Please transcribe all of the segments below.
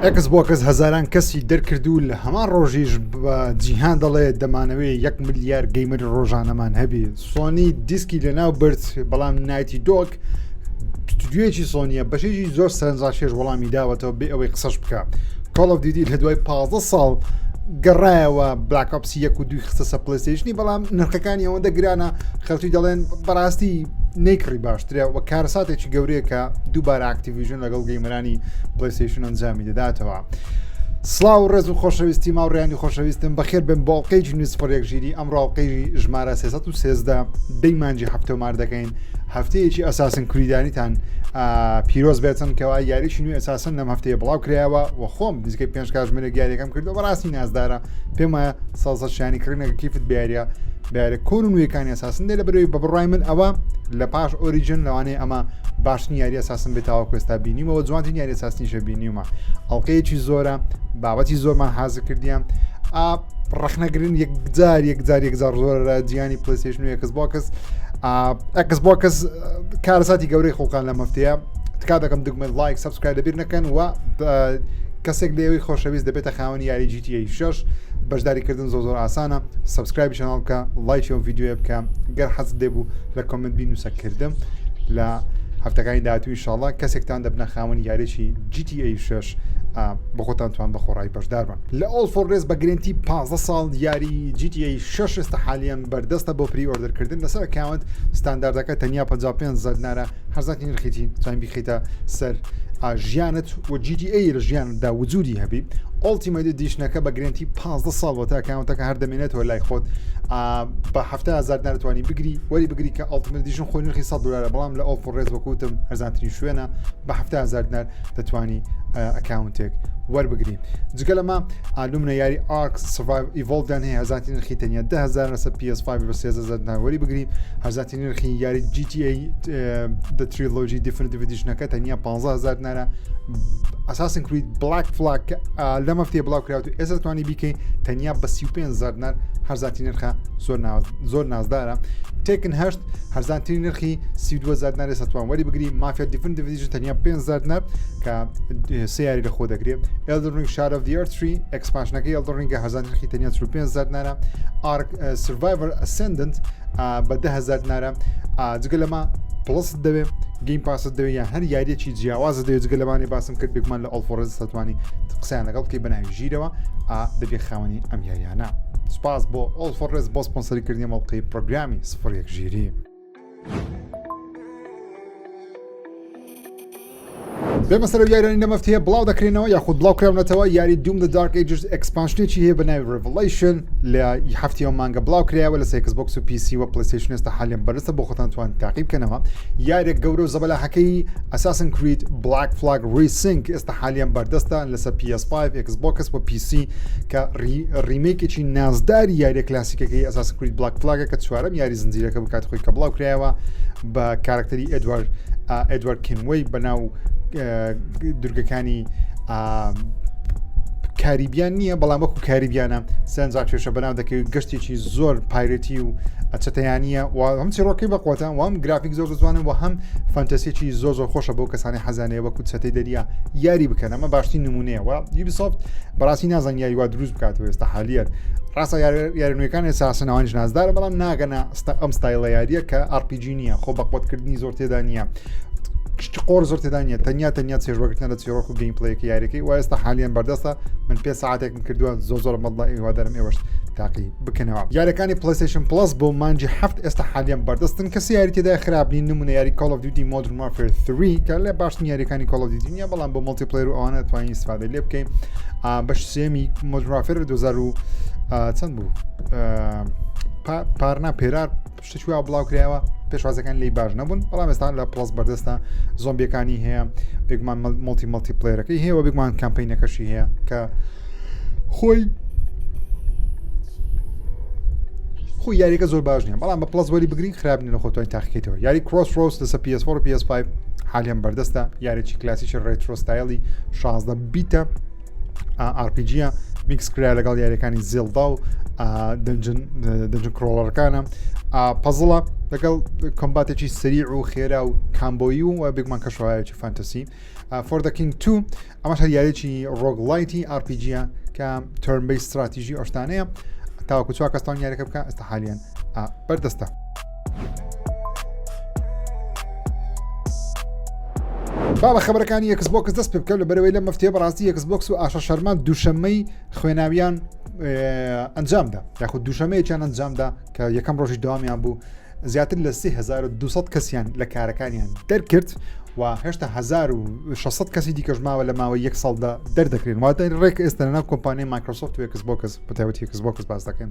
ئێکسبۆکس هەزاران کەسی دەرکرد و لە هەمان ڕۆژیش بە جیهان دەڵێت دەمانەوەی 1 ملیار گەیمەر ڕۆژانەمان هەبی. سۆنی دیسکی لەناو برد بەڵام نایتی دۆک ستودیۆیەکی سۆنیە بەشێکی زۆر سەرنجڕاکێش وەڵامی داوەتەوە بێ ئەوەی قسەش بکە. کۆڵ ئۆف دیوتی لە دوای 15 ساڵ گەڕایەوە بلاک ئۆپس 1 و 2 خستە پلەیستەیشنی، بەڵام نرخەکانی ئەوەندە گرانە خەڵکی دەڵێن بەڕاستی نەیکڕی باشترە و کارەساتێکی گەورەیە کە دووبارە ئاکتیڤیژن لەگەڵ گەیمەرانی پلەیستەیشن ئەنجامی دەداتەوە. سڵاو و ڕێز و خۆشەویستی ماوڕێیانی خۆشەویستم بەخێر بن بۆ ئەڵقەیەکی نووسفەرێک ژیری ئەمڕۆ ئەڵقەی ژمارە 313 دەی مانجی هەفتەومار دەکەین. هەفتەیەکی ئەساسن کوریدانیتان پیرۆز بێتن کەوا یاریشی نوێ ئەساسن لەم هەفتەیە بڵاو کرایەوە و خۆم دیزگەی 5 کاتژمێرە یاریەکەم کردەوە بەڕاستی نازدارە پێم وایە سەڵسە شانی کردنەکە کیفت بیاریە بیارە کۆن و نوێیەکانی ئەساسن دێ لە بەرەوەی بە بڕای من ئەوە لە پاش ئۆریجن لەوانەیە ئەمە باشنی یاری ئەساسن بێتەوە کوێستا بینیمەوە جوانترین یاری ئەساسنیشە بینیومە. ئەڵقەیەکی زۆرە بابەتی زۆرمان حازر کردیان ڕەخنەگرن یەکجار زۆرە جیانی پلەیستەیشن و ئێکسبۆکس کارەساتی گەورەی خۆڵقان لە مەفتەیە تکا دەکەم دگمە لایک سەبسکرایب دەبیر نەکەن و کەسێک لێوەی خۆشەویست دەبێتە خاوەنی یاری GTA 6 بەشداریکردن زۆر ئاسانە. سەبسکرایب چەناڵ بکە، لایکی ئەم ڤیدیۆیە بکە، گەر حەز دێبوو لە کۆمنت بینوسەکردم لە هەفتەکانی داهاتوو ئینشاڵڵا کەسێکتان دەبنە خاوەنی یاریی GTA 6 بە خۆتان توان بە خۆڕایی بەشدار بن. لە ئۆل فۆر ڕێز بە گرنتی 15 ساڵ یاری GTA 6 ئێستا حالیان بەردەستە بۆ پری ئۆردەرکردن لەسەر ئەکاونت ستانداردەکە تەنیا 55 زەرنارە هەرزاتی نرخیتی توانین بیخیتە سەر ژیانت و GTA لە ژیاندا وجودی هەبی. ئۆڵتیمەت دیشنەکە بە گرنتی 15 ساڵ بۆ تا ئەکاونتەکە هەر دەمێنێتەوە لای خۆت بە 70,000 ناتوانانی بگری وەری بگری کە ئۆڵتیمەت دیشن خۆی نرخی 100 دلار بەڵام لە ئۆل فۆر ڕێز وەکوتم هەرزانترین شوێنە بە 70,000 دینار دەتوانی ئەکاونتێک وەربگری. جگە لەمە ئالومنە یاری ئارک سڤایڤ ئیڤۆڵدان هەیە هەرزانتی نرخی تەنیا 10,000 لەسەر PS5 بە 13,000 دینار وەری بگری. هەرزانتی نرخی یاری GTA The Trilogy Definitive Editionەکە تەنیا 15,000 دینارە. ئەساسن کریت بلاک فلاگ لەم هەفتەیە بڵاو کراوە و ئێستا توانی بیکەین تەنیا بە 35,000 دینار هەرزانتی نرخە زۆر نازدارە. تێکن هەشت هەرزانترین نرخی 32,000 دینار ئێستا توان وەری بگری. مافیا دیفنتیڤ ئێدیشن تەنیا 5,000 دینار کە سێ یاری لە خۆ دەگرێت. Elden Ring Shadow of the Earth 3 ئەکسپانشنەکەی Elden Ring هەرزانتی نرخی تەنیا 35,000 دینارە. Ark Survivor Ascendant بە 10,000 دینارە. جگە لەمە پلس دەوێت گەیم پاست دەوێت یان هەر یاریەکی جیاوازە دەوێت. جگە لەوانی باسم کرد بێکمان لە ئۆل فۆر ڕێز دەتوانی قسەیان لەگەڵ بکەی بەناوی ژیرەوە دەبێت خاوەنی ئەم یاریانە. سپاس بۆ ئۆل فۆر ڕێز بۆ سپۆنسەریکردنی ئەڵقەی پرۆگرامی 01 ژیری. بێمە سەر یاریانی لە مەفتەیە بڵاو دەکرێنەوە یاخود بڵاو کراونەتەوە یاری دوم لە دارک ئێجز ئەکسپانشنێکی هەیە بە ناوی ریڤڵیشن لە هەفتەیە مانگە بڵاو کرایەوە لە ئێکسبۆکس و PC و پلەیستەیشن ئێستا حالیان بەرزە بۆ خۆتان توان تاقیب بکەنەوە. یارێک گەورە و زەبەلاحەکەی ئەساسن کریت بلاک فلاگ ریسینگ ئێستا حالیان بەردەستە لەسەر PS5 ئێکسبۆکس و PC کە ریمێکێکی نازداری یاری کلاسیکەکەی ئەساسن کریت بلاک فلاگە کە چوارەم یاری زنجیرەکە بکات خۆی کە بڵاو کرایەوە بە کارکتەری ئێدوارد کینوەی بەناو دورگەکانی کاریبیان نییە بەڵام وەکو کاریبیانە سەرنجاک کێشە بەناو دەکەوێت گەشتێکی زۆر پایرەتی و چەتەیانیە و هەم چیرۆکی بەقوتان و هەم گرافیک زۆر جوانن و هەم فانتەسیەکی زۆر خۆشە بۆ کەسانی حەزانەیە وەکو چەتەی دەریا یاری بکەن. ئەمە باشترین نمونەیە و یوبیسۆفت بەڕاستی نازان یاری وا دروست بکاتەوە ئێستا حالیەت. ڕاستە یاریەکان ئێساسن ئەوانش نازدارە بەڵام ناگەنە ئەم ستایلە یاریە کە RPG نییە خۆ بەقوتکردنی زۆر تێدا نییە. قۆر زۆر تێدانە تەنیا چێژوەکردن لە چیرۆک و گەیمپلەیەکی یاریەکەی و ئێستا حالیان بەردەستە. من 5 ساعتێکم کردووە زۆر مەڵی هیوادارم ئێوەش تاقی بکەنەوە. یاریەکانی پلەیستەیشن پلس بۆ مانجی هەفت ئێستا حالیان بەردەستن کەسی یاری تێدا خراپنی نمونە یاری Call of Duty Modern Warfare 3 کە لە باشترین یاریەکانی Call of Duty نیە بەڵام بۆ مڵتیپلەیر و ئەوانە توانین ئیسفادە لێ بکەین. بەش سێمی Modern Warfare 2000 چەند بوو پارنا پێرار شتێکی وا بڵاو کرایەوە پێشوازەکان لی باش نەبوون بەڵام ئێستا لە پلس بەردەستە زۆمبیەکانی هەیە بێگومان مڵتیپلەیرەکەی هەیە و بێگومان کامپینەکەشی هەیە کە خۆی یاریەکە زۆر باش نییە بەڵام بە پلس وەری بگرین خراپنی لە خۆتوانی تاقیکەیتەوە. یاری کڕۆسڕۆس لەسەر PS4 و PS5 حالیان بەردەستە یارێکی کلاسیکی ڕێترۆستایلی 16 بیتە RPG میکس کرا لەگەڵ یاریەکانی زێڵدا و دەنجن کرۆڵەرەکانە پەزڵە لەگەڵ کۆمباتێکی سریع و خێرا و کامبۆیی و بێگومان کەشوایەکی فانتەسی فۆر دە کینگ 2 ئەمەش هەر یاریێکی ڕۆگڵایتی RPG کە ترن بیس استراتیژی ئەشتانەیە تاوەکو چوار کەستان یاریەکە بکە ئێستا حالیان بەردەستە. بابە خەبەرەکانی ئێکسبۆکس دەست پێ بکەم لە بەرەوەی لە مەفتێ بەڕاستی ئێکسبۆکس و ئاشە شەرمان دووشەمەی خوێناویان ئەنجامدا یاخود دووشەمەیەکیان ئەنجامدا کە یەکەم ڕۆژی داوامیان بوو زیاتر لە 3200 کەسیان لە کارەکانیان دەرکرد و هێشتا 1600 کەسی دیکەش ماوە لە ماوەی یەک ساڵدا دەردەکرێن واتە ڕێک ئێستا لەناو کۆمپانیای مایکرۆسۆفت و ئێکسبۆکس بەتایبەتی ئێکسبۆکس باس دەکەن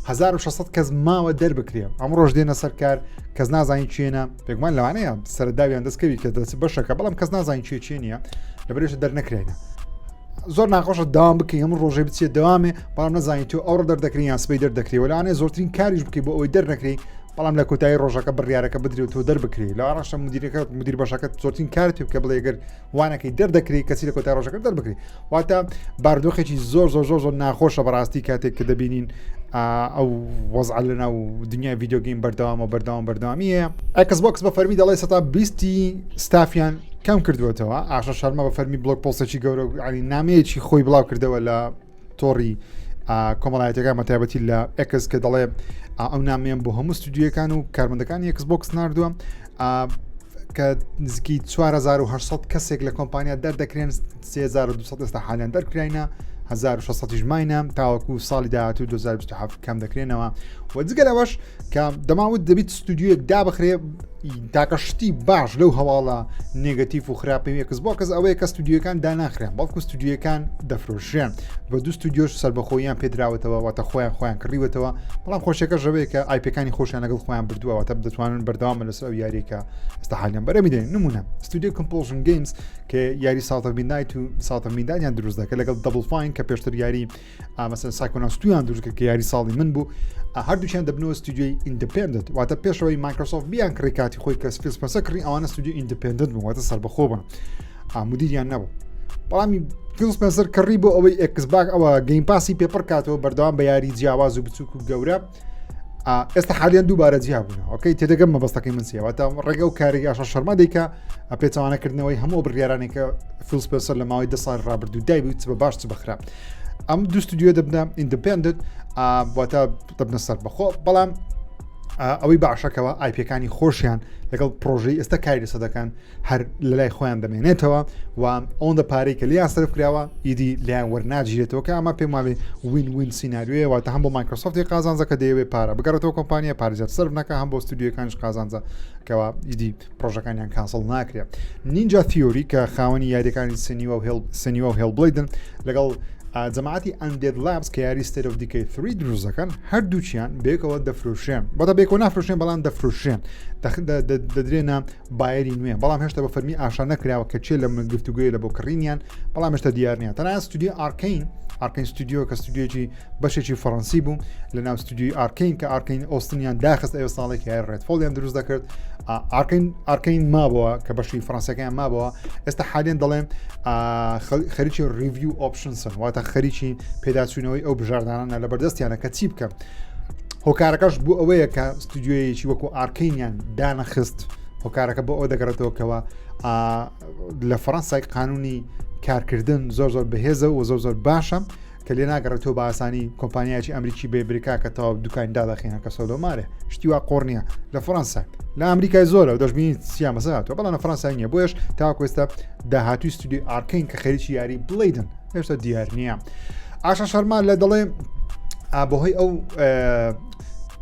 1600 کەس ماوە دەربکرێ ئەم ڕۆژ دێنە سەر کار کەس نازانی چێنە پێگومان لەوانەیە سەرداویان دەستکەوی کە دەست بەشەکە بەڵام کەس نازانی چێ نییە لەبەرێشە دەرنەکرێنە زۆر ناخۆشە داوام بکەی هەموو ڕۆژێ بچێت دەوامێ بەڵام نەزانی تۆ ئەوڕ دەردەکرێن یان سبەی دەردەکرێ وەلانێ زۆرترین کاریش بکەی بۆ ئەوەی دەرنەکرێ بەڵام لە کۆتایی ڕۆژەکە بڕیارەکە بدرێت و دەربکرێ لە ئاڕاشە مدیر بەشەکە زۆرترین کارت پێ بکە بڵێ ئەگەر وانەکەی دەردەکرێت کەسی لە کۆتای ڕۆژەکە دەربکرێ واتە باردۆخێکی زۆر ناخۆشە بەڕاستی کاتێک کە دەبینین ئەو وەزع لەناو دنیای ڤیدیۆگەیم بەردەوامیە ئێکسبۆکس بە فەرمی دەڵێ 120 ستافیان کەم کردوێتەوە ئاشە شەرمە بە فەرمی بلۆگ پۆستێکی گەورە ینی نامەیەکی خۆی بڵاو کردەوە لە تۆڕی کۆمەڵایەتەکان مەتایبەتی لە ئێکس کە دەڵێ ئەو نامەیەم بۆ هەموو ستودیۆیەکان و کارمەندەکانی ئێکسبۆکس ناردووە کە نزیکی 4800 کەسێک لە کۆمپانیا دەردەکرێن 3200 ئێستا حالیان دەرکراینە 1600 ژماینە تاوەکو ساڵی داهاتوو 2027 کەم دەکرێنەوە و جگەلەوەش کە دەماوت دەبیت ستودیۆیەک دابخرێ تاکەشتی باش لەو هەواڵە نێگەتیف و خراپەی ئێکسبۆکس ئەوەیە کە ستودیۆەکان داناخرێن بەڵکو ستودیۆەکان دەفرۆشیان بە دوو ستودیۆش سربەخۆییان پێدراوەتەوە واتە خۆیان کڕیوەتەوە بەڵام خۆشیەکە ژەوەیە کە ئایپەکانی خۆشیان لەگەڵ خۆیان بردووەوەتە دەتوانن بەردەوام لەسەر ئەو یاریەکە ئێستا حالیان بەرەمی دێن نمونە ستودیۆ کۆمپۆژن گەیمز کە یاری ساوت میدنایت و ساوت میدانیان دروست دەکە لەگەڵ دەبل فاین کە پێشتر یاری مەسەن سایکۆناستویان دروست کە یاری ساڵی من بوو هەردووچیان دەبنەوە ستودیۆی ئیندیپندنت واتە پێشەوەی مایکرۆسۆفت بیان کڕێکاتی خۆی کە سپێسپەسە کڕی ئەوانە ستودیۆ ئیندیپندنت بوو واتە سەربەخۆ بن مدیریان نەبوو بەڵامی سپێنسەر کڕی بۆ ئەوەی ئێکسباک ئەوە گەیم پاسی پێپڕ کاتەوە بەردەوام بە یاری جیاواز و بچووک و گەورە ئێستا حالیان دووبارە جیابوون ئۆکەی تێدەگەم مەبەستەکەی من سیەوەتە ڕێگە و کارێکی ئاشە شەرما دەیکە پێچەوانەکردنەوەی هەموو بڕیارانێکە فیل سپێسەر لە ماوەی 10 ساڵ ڕابردوو دایبوو چ بە باش چ بەخراپ ئەم دوو ستودیۆ دەبنە ئیندیپندنت واتە دەبنە سەر بەخۆ بەڵام ئەوەی باشەکەەوە ئایپەکانی خۆشیان لەگەڵ پرۆژەی ئێستا کاری سەدەکان هەر لە لای خۆیان دەمێنێتەوە و ئەوەندە پارەی کە لیان سرف کراوە ئیدی لیان وەرناگیرێتەوە کە ئەمە پێم وڵێ وین سینناریوەیە واتە هەم بۆ مایکرۆسۆفتی قازانجە کە دەیەوێت پارە بگەڕێتەوە کۆمپانیا پارێزیات سرف نەکە هەم بۆ ستودیۆکانش قازانجە کەەوە ئیدی پرۆژەکانیان کانسڵ ناکرێت نینجا تیۆری کە خاوەنی یاریەکانی سنیوە و هێڵبلیدن لەگەڵ جەماعەتی ئەندێد لابس کە یاری ستێت ئۆف دیکەی 3 دروستەکەن هەردووچیان بێکەوە دەفرۆشێن بەدە بێکەوە نافرۆشێن بەڵام دەفرۆشێن دەدرێنە بایەری نوێ بەڵام هێشتا بە فەرمی ئاشا نەکراوە کە چێ لە گفتوگوێ لە بۆ کڕینیان بەڵام هێشتا دیار نیە تەنها ستودیۆ ئارکین ستودیۆ کە ستودیۆکی بەشێکی فەڕەنسی بوو لە ناو ستودیۆی ئارکین کە ئارکین ئۆستنیان داخست ئێوە ساڵێکی ڕێدفۆڵیان دروست دەکرد ئارکین مابەوە کە بەشی فەڕەنسیەکەیان مابەوە ئێستا حالێن دەڵێن خەریکی ریڤیو ئۆپشنسن واتە خەریکی پێداچوونەوەی ئەو بژاردانانە لە بەردەستیانە کە چی بکەم هۆکارەکەش بوو ئەوەیە کە ستودیۆیەکی وەکو ئارکینیان دانەخست هۆکارەکە بۆ ئەو دەگەڕێتەوەکەوە لە فەڕەنسای قانونی کارکردن زۆر بەهێزە و زۆر باشە کە لێ ناگەڕێتەوە بە ئاسانی کۆمپانیایکی ئەمریکی بێبریکا کە تاوا دوکان دادەخێنە کە سەودۆمارێ شتی وا قۆڕنیە لە فەڕەنسا لە ئەمریکای زۆرە و دەژبینی سیامەسەهاتوە بەڵام لە فەڕەنسای نییە بۆیش تاوەکو ئێستا داهاتووی ستودیۆ ئارکین کە خەریکی یاری بڵیدن هێشتا دیار نییە ئاشا شەرمان لە دەڵێ بەهۆی ئەو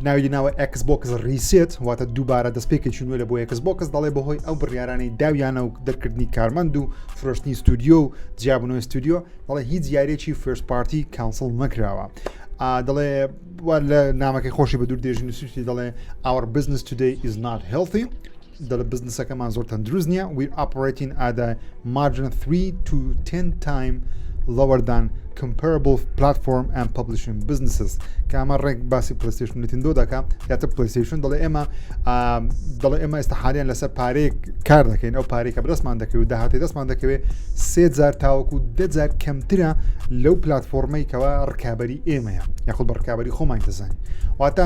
ناوی ناوە ئێکسبۆکس ریسێت واتە دووبارە دەستپێکێکی نوێ لە بۆ ئێکسبۆکس دەڵێ بەهۆی ئەو بڕیارانەی داویانە و دەرکردنی کارمەند و فرۆشتنی ستودیۆ و جیاببوونەوەی ستودیۆ دەڵێ هیچ یاریێکی فێرست پارتی کانسڵ نەکراوە دەڵێ لە نامەکەی خۆشی بە دوور دێژین سوشتی دەڵێ our business today is not healthy دەڵێ بزنسەکەمان زۆر تەندروست نییە we're operating at a margin 3 to 10 times lower than comparable platform and publishing businesses کە ئەمە ڕێک باسی پلەیستەیشن نتیندۆ دەکات یاتر پلەیستەیشن دەڵێ ئێمە ئێستا حالیان لەسەر پارەیەک کار دەکەین ئەو پارەی کە بەدەستمان دەکەوێت و داهاتی دەستمان دەکەوێت 3000 تاوەکو 10,000 کەمترە لەو پلاتفۆرمەی کەوا ڕکابەری ئێمەیە یاخود بە ڕکابەری خۆمان دەزانین واتە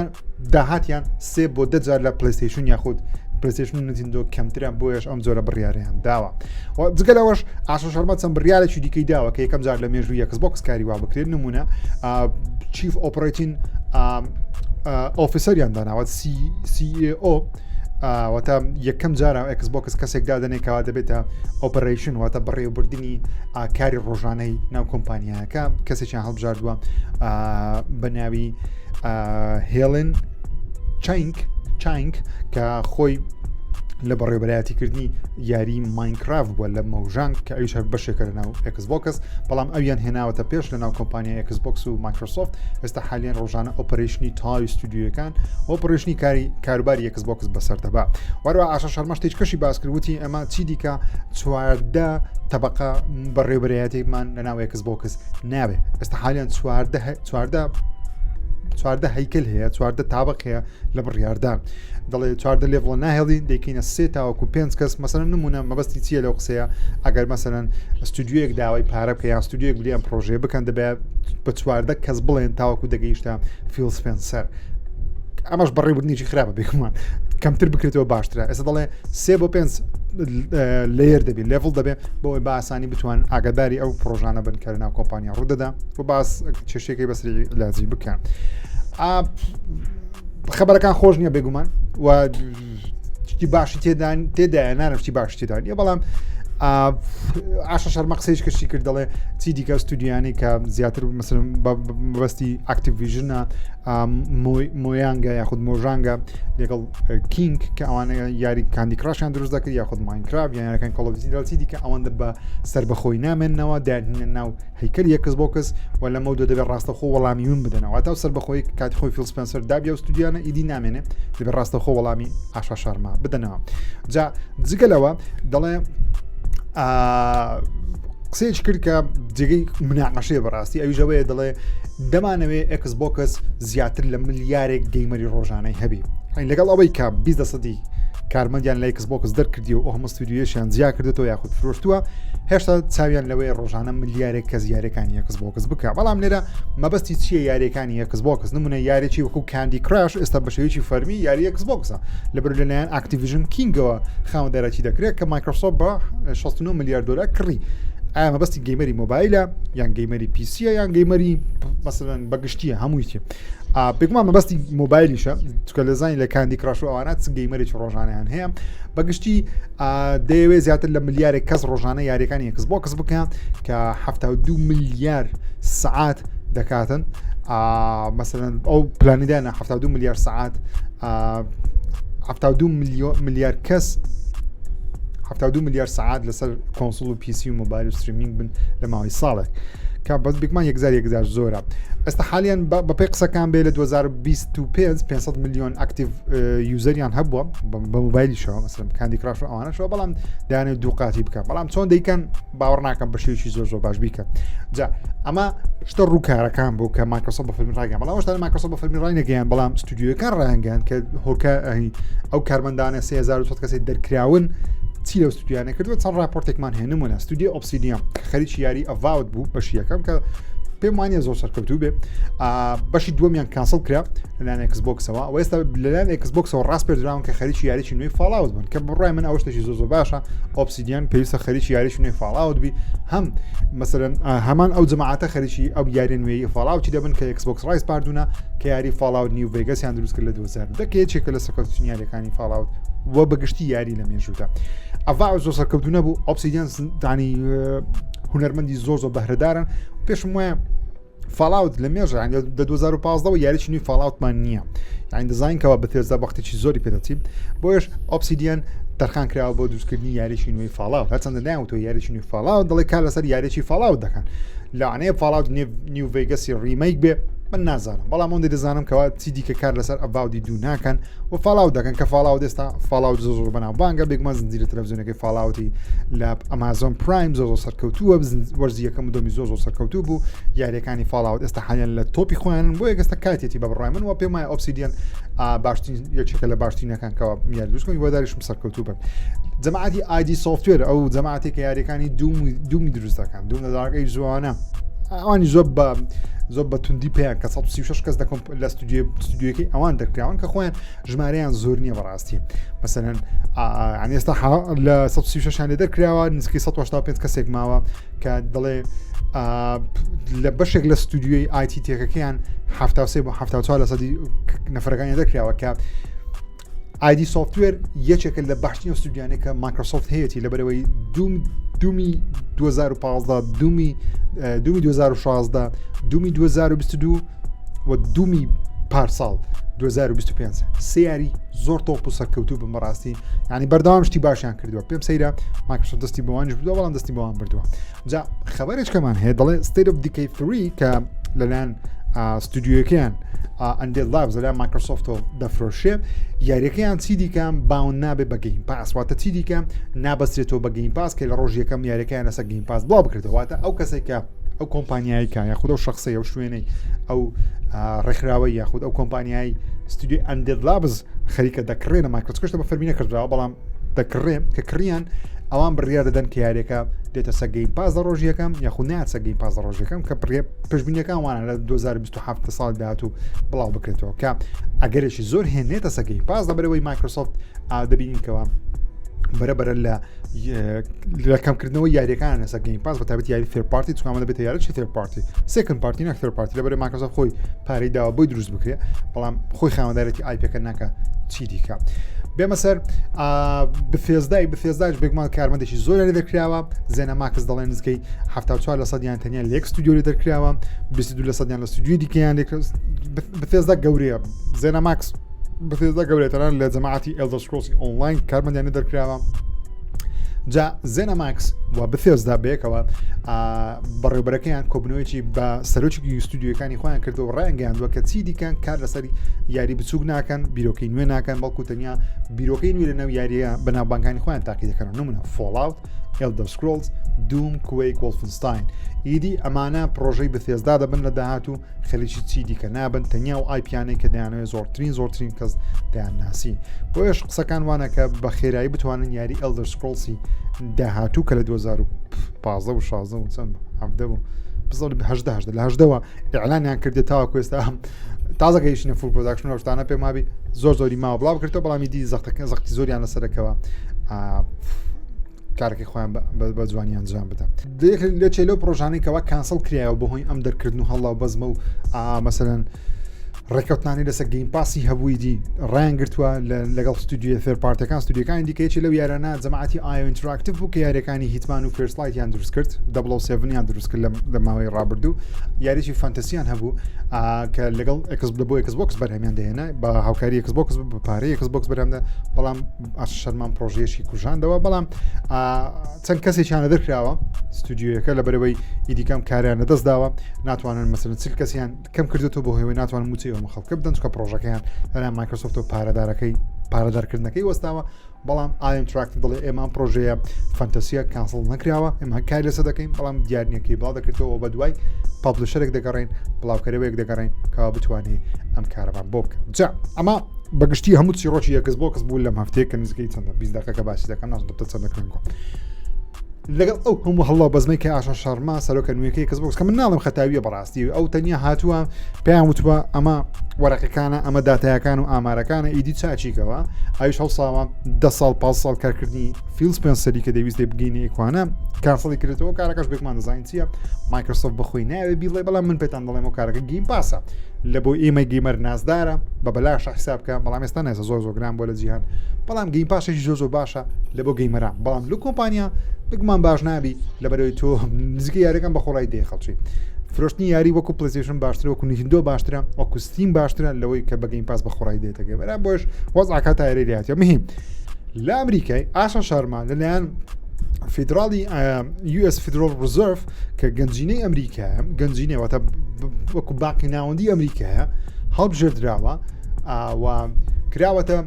داهاتیان 3 بۆ 10,000 لە پلەیستەیشن یاخود پلەیستەیشن نتیندۆ کەمترە بۆیش ئەم جۆرە بڕیاریان داوە جگەلەوەش ئاشۆ شەرمە چەند بڕیارێکی دیکەی داوە کە یەکەم جار لە مێژووی ئێکسبۆکس کاری وا بکرێت نمونە چیف ئۆپەرێتین ئۆفیسەریان داناوە CEO واتە یەکەم جارە ئێکسبۆکس کەسێک دادنێکەوە دەبێتە ئۆپەرێشن واتە بەڕێوەبردننی کاری ڕۆژانەی ناو کۆمپانیایەکە کەسێکیان هەڵبژاردووە بە ناوی هێڵن چانک کە خۆی لە بەڕێوەبەرایەتیکردنی یاری ماینکرافت بووە لە مەوژان کە ئەویش هەر بەشێکە لە ناو ئێکسبۆکس بەڵام ئەویان هێناوەتە پێش لە ناو کۆمپانیای ئێکسبۆکس و مایکرۆسۆفت ئێستا حالیان ڕۆژانە ئۆپەرێشنی تاوی ستودیۆیەکان ئۆپەرێشنی کاروباری ئێکسبۆکس بەسەردەبا وەروە ئاشە شەرمە شتێک کەشی باسکردوتی ئەمە چی دیکە 14 تەبقە بەڕێوەبەرایەتێکمان لە ناو ئێکسبۆکس نابێ ئێستا حالیان 14 هەیکل هەیە 14 تابق هەیە لە بڕیاردان دەڵێ 14 لێڤڵ ناهێڵی دەکەینە 3 تاوەکو 5 کەس مەسەرەن نمونە مەبەستی چیە لەو قسەیە ئەگەر مەسەرەن ستودیۆیەک داوای پارە بکە یان ستودیۆیەک بلیان پرۆژێ بکەن دەبێت بە 14 کەس بڵێن تاوەکو دەگەیشتە فیل سپێنسەر ئەمەش بەڕێوەبردنێکی خراپە بێگومان کەمتر بکرێتەوە باشترە ئێستا دەڵێ 3 بۆ 5 لێر دەبێت لێڤڵ دەبێت بۆی بە ئاسانی بتوان ئاگاداری ئەو پرۆژانە بن کە لە ناو کۆمپانیا ڕوودەدا و باس کێشەکەی بەسری لازی بکەن خەبەرەکان خۆش نییە بێگومان و شتی باشی تێدایە نانە شتی باش تێدان یە بەڵام ئاشە شەرمە قسەیش کەشی کرد دەڵێ چی دیکە ستودیانی کە زیاتر مثلم بەستی ئاکتیڤژنە مۆیانگە یاخود مۆژانگە لەگەڵ کینگ کە ئەوانە یاری کاندی کراشیان دروست دەکرد یاخود ماینکرافت یانەکان کۆڵۆڤیزی دیکە ئەوەندە بە سربەخۆی نامێننەوە داهێنە ناو هەیکەل ئێکسبۆکس و لە مەودە دەبێت ڕاستەخۆ وەڵامی ون بدەنەوە تا سربەخۆی کاتی خۆی فیل سپێنسەر دابیا و ستودیانە ئیدی نامێنێ دەبێت ڕاستەخۆ وەڵامی ئاشا شەرمە بدەنەوە جا جگەلەوە دەڵێ قسەیەکی کرد کە جێگەی مناقەشەیە بەڕاستی ئەویژەوەیە دەڵێ دەمانەوێت ئێکسبۆکس زیاتر لە ملیارێک گەیمەری ڕۆژانەی هەبی لەگەڵ ئەوەی کە 20% کارمەندیان لە ئێکسبۆکس دەرکردی و ئەو هەموو ستودیۆیەکیان زیاد کردێتەوە یاخود فرۆشتووە هێشتا چاویان لەوەی ڕۆژانە ملیارێک کەس یاریەکانی ئێکسبۆکس بکە بەڵام لێرە مەبەستی چیە یاریەکانی ئێکسبۆکس نمونە یارێکی وەکو کاندی کراش ئێستا بەشێوەیەکی فەرمی یاری ئێکسبۆکسە لەبەر لەلایەن ئاکتیڤژن کینگەوە خاوەندەرەکی دەکرێت کە مایکرۆسۆفت بە 69 میلیارد دلار کڕی ئایا مەبەستی گەیمەری مۆبایلە یان گەیمەری پیسیە یان گەیمەری مەسەلەن بەگشتیە هەموویی بگومان مەبەستی مۆبایلیشە چکە لە زانی لە کاندی کراش و ئەوانات گەیمەرێکی ڕۆژانەیان هەیە بەگشتی دەیەوێت زیاتر لە ملیارێک کەس ڕۆژانە یاریەکانی ئێکسبۆکس بکەن کە 72 ملیار سعات دەکاتن مەسەلەن ئەو پلانیدانە 72 ملیار سعات 72 ملیار کەس 72 ملیار سعات لەسەر کۆنسۆڵ و پیسی و مۆبایل و ستریمینگ بن لە ماوەی ساڵێک کە بەس بگومان 1000 زۆرە ئێستا حالیان بەپێی قسەکان بێ لە 2025 500 میلیۆن ئاکتیڤ یوزەریان هەبووە بە مۆبایلیشەوە مەسەلەن کاندی کراش و ئەوانەشەوە بەڵام دەیانێت دوو قاتی بکەن بەڵام چۆن دەیکەن باوەڕ ناکەم بە شێوەیەکی زۆر باش بیکەن جا ئەمە شتە ڕووکارەکان بوو کە مایکرۆسۆفت بە فەرمی ڕاگەیان بەڵام ئەوشتا مایکرۆسۆفت بە فەرمی ڕای نەگەیان بەڵام ستودیۆیەکان ڕایانگەیان کە هۆکە ئەو کارمەندانە 3000 کەسێک دەرکراون چی لەو ستودیانە کردووە چەند راپۆرتێکمان هێنمونە ستودیۆ ئۆبسیدیان خەریکی یاری ئەڤاوت بوو بەشی یەکەم کە پێم وانە زۆر سەرکەوتوو بێ بەشی دووەمیان کانسڵ کرا لەلایەن ئێکسبۆکسەوە و ئێستا لەلایەن ئێکسبۆکسەوە ڕاست پێدراون کە خەریکی یاریی نوێی فاڵاوت بن کە بڕای من ئەو شتێکی زۆر باشە ئۆبسیدیان پێویستە خەریکی یاریی نوێی فاڵاوت بی هەم مەسەرەن هەمان ئەو جەماعەتە خەریکی ئەو یاری نوێی فاڵاوتی دەبن کە ئێکسبۆکس ڕایس پاردوونە کە یاری فاڵاوت نیو ڤێگەسیان دروست کرد لە 2000 دەکەیەکێکە لە سەرکەوتنی یاریەکانی فاڵاوت و بەگشتی یاری لە مێژوودا ئەڤا زۆر سەرکەوتو نەبوو ئۆبسیدیان دانی هونەرمەندی زۆر بەهرەدارن پێشم وایە فاڵاوت لە مێژە لە 2015 یاریی نوی فاڵاوتمان نییە یان دەزانینکەوە بە تێزدا وەختێکی زۆری پێدەچین بۆیش ئۆبسیدیان تەرخان کراوە بۆ دروستکردنی یاریی نوێی فاڵاوت هەرچەندە نایوتۆ یاریی نوێی فاڵاوت دەڵێ کار لەسەر یاریی فاڵاوت دەکەن لەوانەیە فاڵاوت نیو ڤێگەسی ریمەیک بێ من نازانم بەڵام ئەوەندە دەزانم کەوا چی دیکە کار لەسەر ئەڤاودی دوو ناکەن و فاڵاو دەکەن کە فاڵاو دەستا فاڵاو زۆر بەناو بانگە بێگمە زنجیرە تەلەڤیزیۆنەکەی فاڵاوتی لە ئەمازۆن پرایم زۆر سەرکەوتووە وەرزی یەکەم و دۆمی زۆر سەرکەوتوو بوو یاریەکانی فاڵاوت ئێستا حالیان لە تۆپی خۆیان بۆ ئێستا کاتێتی بە بڕای من و پێم وایە ئۆبسیدیان باشترین یەکێکە لە باشترینەکان کەوا یاری دروستکەن وەداریشم سەرکەوتوو بن جەماعەتی ئایدی سۆفتوێر ئەو جەماعەتێک کە یاریەکانی دوومی دروست دەکەن دوو نەداڕەکەی جوانە ئەوانی زۆر بە توندی پێیان کە 136 کەس دەکەم لە ستودیۆیەکی ئەوان دەرکراون کە خۆیان ژمارەیان زۆر نییە بەڕاستی مەسەلەن ئێستا لە 136 لێ دەرکراوە نزیکەی 185 کەسێک ماوە کە دەڵێ لە بەشێک لە ستودیۆی ئایتی تێکەکەیان 73 بۆ 74 لە سەدی نەفرەکانی دەرکراوە کە ئایدی سۆفتوێر یەکێکە لە باشترین ستودیۆیانێک کە مایکرۆسۆفت هەیەی لەبەرەوەی دومی 2015 دومی 2016 دومی 2022 و دومی پارساڵ 2025 سیاری زۆر تۆپ و سەرکەوتوو بن بەڕاستی ینی بەردەوام شتی باشیان کردووە پێم سەیرە مایکرۆسۆفت دەستی بەوانیش بردووە بەڵام دەستی بەوان بردووە جا خەبەرێکمان هەیە دەڵێ ستیت ئۆف دیکەی 3 کە لەلایەن ستودیۆیەکیان ئەندێ لابز لەلایەن مایکرۆسۆفتۆ دەفرۆشێ یاریەکەیان چی دیکەم باون نابێ بە گەیم پاس واتە چی دیکە نابەسترێتەوە بە گەیم پاس کە لە ڕۆژ یەکەم یاریەکەیان لەسەر گەیم پاس بڵاو بکرێتەوە واتە ئەو کەسێکە ئەو کۆمپانیایکە یاخود ئەو شخصی ئەو شوێنەی ئەو ڕێکخراوەی یاخود ئەو کۆمپانیای ستودیۆ ئەندێ لابز خەریکە دەکڕێنە مایکرۆسۆفت بە فەرمی نەکردراوە بەڵام دەکڕێن کە کڕیان ئەوان بڕیار دەدەن کە یاریەکە دێتە سەر گەیم پاس لە ڕۆژ یەکەم یاخود نات سەر گەیم پاس لە ڕۆژ یەکەم کە پێشبینیەکان وانە لە 2027 ساڵ داهاتوو بڵاو بکرێتەوە کە ئەگەرێکی زۆر هێنێتە سەر گەیم پاس لەبەرەوەی مایکرۆسۆفت دەبینینکەوە بەرەبەرە لە کەمکردنەوەی یاریەکان لەسەر گەیم پاس بەتابەت یاری ثێرد پارتی چکامە دەبێتە یاریی ثێرد پارتی سێکند پارتی نەک ثێرد پارتی لەبەرەوەی مایکرۆسۆفت خۆی پارەی داوە بۆی دروست بکرێت بەڵام خۆی خاوەندارێتی آیپەکە ناکە چی دیکە بێمە سەر بەفێزداش بێگومان کارمەندێکی زۆر لێ دەرکراوە زێنە ماکس دەڵێن نزیکەی 74 لەسەدیان تەنیا لە یەک ستودیۆ لێ دەرکراوە 22 لەسەدیان لە ستودیۆی دیکەیان بەفێزدا گەورەیە زێنە ماکس بەفێزدا گەورێتەران لە جەماعەتی ئێلدەر سکرۆڵسی ئۆنلاین کارمەندیان دەرکراوە جا زێنە ماکس و بەفێزدا بەیەکەوە بەڕێوبەرەکەیان کۆبنەوەیکی بە سەرۆکی ستودیۆەکانی خۆیان کردەوە ڕایانگەیاندووە کە چی دیکەن کار لەسەر یاری بچووک ناکەن بیرۆکەی نوێ ناکەن بەڵکو تەنیا بیرۆکەی نوێ لەنەو یاریە بەناوبانگانی خۆیان تاقی دەکەن نمونە فۆڵاوت ئێلدەر سکرۆڵز دووم کوێیک وۆڵفنستاین ئیدی ئەمانە پرۆژەی بەفێزدا دەبن لە داهاتوو خەلیکی چی دیکە نابن تەنیا و ئایپیانەی کە دەیانەوێت زۆرترین کەس دەیان ناسی بۆیش قسەکان وانە کە بە خێرایی بتوانن یاری ئێلدەر سکرۆڵسی داهاتوو کە لە 2015 و 16 و چەند هەفتە بوو بزڵ لە هەژدەوە ئیعلانیان کردێت تاوەکو ئێستا تازە گەیشتنە فول پرۆداکشن شتانە پێم وابی زۆری ماوە بڵاو بکرێتەوە بەڵامی دی زەختی زۆریان لەسەرەکەوە کارێکی خۆیان بە جوانی ئەنجام بدەن لە چێلۆ پرۆژانەی کەەوە کانسڵ کرایەوە بەهۆی ئەم دەرکردن و هەڵاو بەزمە و مەسەرەن ڕێکەوتانی لەسەر گەیم پاسی هەبووی دی ڕیان گرتووە لەگەڵ ستودیۆ ثێرد-پارتیەکان ستودیۆکانی دیکەیەکی لەو یارانە جەماعەتی ئایۆ ئینتراکتیڤ بوو کە یاریەکانی هیتمان و فێرسلایتیان دروست کرد 007یان دروست کرد لە ماوەی ڕابردوو یاریی فانتەسییان هەبوو کە لەگەڵ بۆ ئێکسبۆکس بەرهەمیان دەهێنا بە هاوکاری ئێکسبۆکس بە پارەی ئێکسبۆکس بەرهەمدا بەڵام شەرمان پرۆژەیەشی کوژاندەوە بەڵام چەند کەسێکیانە دەرکراوە ستودیۆیەکە لە بەرەوەی ئیدیکەم کاریانە دەست داوە ناتوانن مەسەلەن چل کەسیان کەم کردێتەوە بۆ هێوەی ناتوانن موچەوە خەڵکە بدەن چکە پرۆژەکەیان لەلایەن مایکرۆسۆفت و پارەدارکردنەکەی وەستاوە بەڵام ئایمتراکت دەڵێ ئێمان پرۆژەیە فانتەسیە کانسڵ نەکراوە ئێمە کای لەسەر دەکەین بەڵام دیارنیەکەی بڵاو دەکردەوە بە دوای پابلشەرێک دەگەڕین بڵاوکەرەوەیەک دەگەڕین کەوا بتوانێت ئەم کارەمان بۆ بکە جا ئەمە بەگشتی هەموو چیرۆکی ئێکسبۆکس بوو لەم هەفتەیە کە نزیکەی چەندە 20 دقیقە باسی دەکەم نازانم چەند دەکەن لەگەڵ ئەو هەموو هەڵا بەزمەی کە ئاشا شەرما سەرۆکە نوێیەکەی ئێکسبۆکس کە من ناڵم خەتاویە بەڕاستی ئەو تەنیا هاتووە پێیان وتووە ئەمە وەرەقەکانە ئەمە داتایەکان و ئامارەکانە ئیدی چاچیکەوە ئاویش هەڵساوە 10 ساڵ 5 ساڵ کارکردنی فیل سپێنسەری کە دەویست بگەینە ئێکوانە کانسڵی کردەوە کارەکەش بێکمان دەزانین چییە مایکرۆسۆفت بەخۆی ناوێ بیڵێ بەڵام من پێتان دەڵێم و کارەکە گیم پاسە لە بۆ ئێمە گەیمەر نازدارە بە بەلاش حساب بکە بەڵام ئێستا نایسە زۆر گران بۆ لە جیهان بەڵام گەیم پاشێکی زۆر باشە لە بۆ گەیمەران بەڵام لە کۆمپانیا بگومان باش نابی لەبەرەوەی تۆ نزیکە یاریەکان بە خۆڵای دێ خەڵکی فرۆشتنی یاری وەکو پلەیستەیشن باشترە وەکو نیتندۆ باشترە وەکو ستیم باشترە لەوەی کە بە گەیم پاس بە خۆڕای دێتەگە بەرا بۆش وەزعەکە تایرێتیە مهم لە ئەمریکای ئاشا شەرما لەلایەن فیدرالی US Federal Reserve کە گەنجینەی ئەمریکایە گەنجینەوەتە وەکو باقی ناوەندی ئەمریکایە هەڵبژێردراوە و کراوەتە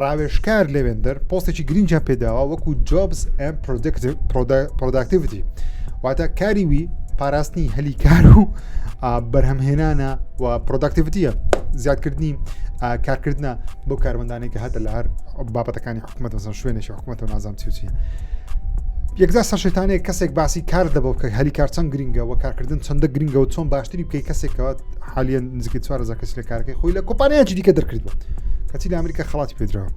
ڕاوێژکار لەوێندەر پۆستێکی گرنگیان پێداوە وەکو Jobs and Productivity واتە کاریوی پاراستنی هەلی کار و بەرهەمهێنانە و پرۆداکتیڤیتیە زیادکردنی کارکردنە بۆ کارمەندانێک کە هەتە لە هەر بابەتەکانی حکوومەت مەسەڵەن شوێنێکی حکوومەت و نازام چی یەکجار سەرشێتانەیە کەسێک باسی کار دەبەوە کە هەلی کار چەند گرنگە و کارکردن چەندە گرنگە و چۆن باشتری بکەی کەسێکەوە حالیان نزیکەی 4000 کەس لە کارەکەی خۆی لە کۆمپانیایەکی دیکە دەرکردوە کەچی لە ئەمریکا خەڵاتی پێدراوە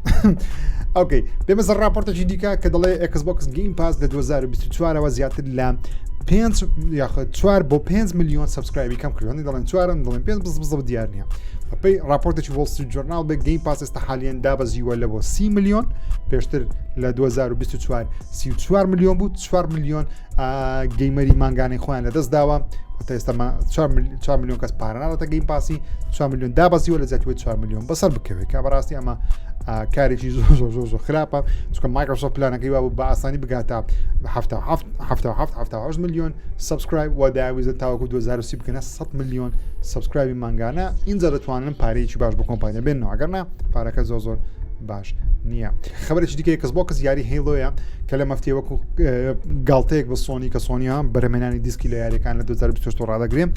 ئۆکەی بێمە زەر راپۆرتێکی دیکە کە دەڵێ ئێکسبۆکس گیم پاس لە 2024ەوە زیاتر لە 5 یاخود 4 بۆ 5 میلیۆن سبسکرایبی کەم کردوانی دەڵێن 4 دەڵێن 5 بزبزە دیار نییە پێی راپۆرتێکی وۆڵ ستریت جورنال بێ گیم پاس ئێستا حالیان دابەزیوە لە بۆ 30 میلیۆن پێشتر لە 2024 34 میلیۆن بوو 4 میلیۆن گەیمەری مانگانەی خۆیان لەدەست داوە تا ئێستا 4 میلیۆن کەس پارەناڵەتە گەیم پاسی 4 میلیۆن دابەزیوە لە زیاتر 4 میلیۆن بەسەر بکەوێت کە بەڕاستی ئەمە کارێکی زۆر خراپە چونکە مایکرۆسۆفت پلانەکەی وا بە ئاسانی بگاتە 77 میلیۆن سبسکرایب و داویزە تاوەکو 2030 بکەنە 100 میلیۆن سبسکرایبی مانگانە اینجا دەتوانن پارەیەکی باش بۆ کۆمپانیا بێنەوە ئەگەرنا پارەکە زۆر باش نییە خبرێکی دیکە ئێکسبۆکس یاری هێلۆیە کە لە مەفتێ وەکو گاڵتەیەک بە سۆنی کە سۆنیە بەرهەمهێنانی دیسکی لە یاریەکان لە 2024 ڕادەگرێن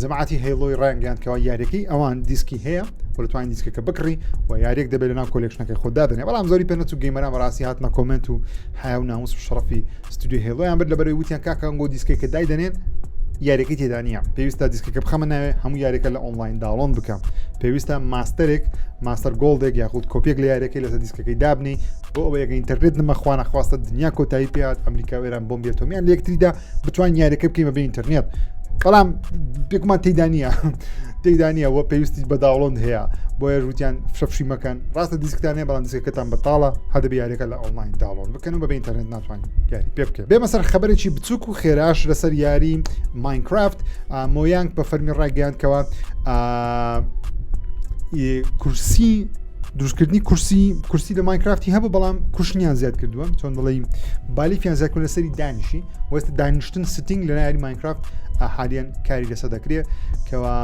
جەماعەتی هێلۆی ڕایانگەیاندکەوە یاریەکەی ئەوان دیسکی هەیە بۆ دەتوانین دیسکەکە بکڕی و یاریەک دەبێت لەناو کۆلێکشنەکەی خۆ دادنێ بەڵام زۆری پێ نەچوو گەیمەران بەڕاستی هاتنە کۆمنت و حیا و ناموس و شەڕەفی ستودیۆ هێلۆیان برد لەبەرەوەی وتیان کاکە ئەنگۆ دیسکێکە دایدەنێن یاریەکەی تێدا نییە پێویستە دیسکەکە بخەمە ناوێ هەموو یاریەکە لە ئۆنلاین داڵۆن بکەم پێویستە ماستەرێک ماستەر گۆڵدێک یاخود کۆپێک لە یاریەکەی لەسەر دیسکەکەی دابنی بۆ ئەوە یەکە ئینتەرنێت نەمەخواانە خواستە دنیا کۆتایی پێات ئەمریکا وێران بۆم بێتۆمیان لە یەکتریدا بتوان یاریەکە بکەیمە بە ئینتەرنێت بەڵام پێکمان تێیدا نیە وە پێویستی بە داوڵۆند هەیە بۆ یەژوتیان فشەفشی مەکەن ڕاستە دیسکتانێ بەڵام دیسکەکەتان بەتاڵە هەدە بە یاریەکە لە ئۆنلاین داوڵۆن بکەن و بە ئینتەرنێت ناتوانین یاری پێ بکەێت بێمە سەر خەبەرێکی بچووک و خێراش لەسەر یاری ماینکرافت مۆیانگ بە فەرمی ڕاگەیاندکەوە کورسی دروستکردنی کورسی لە ماینکرافتی هەبوو بەڵام کوشتنیان زیاد کردووە چۆن بڵێ بالیفیان زیاد کردن لەسەری دانیشی وەستە دانیشتن ستینگ لە ناری ماینکرافت حالیان کاری لەسەر دەکرێت کەەوە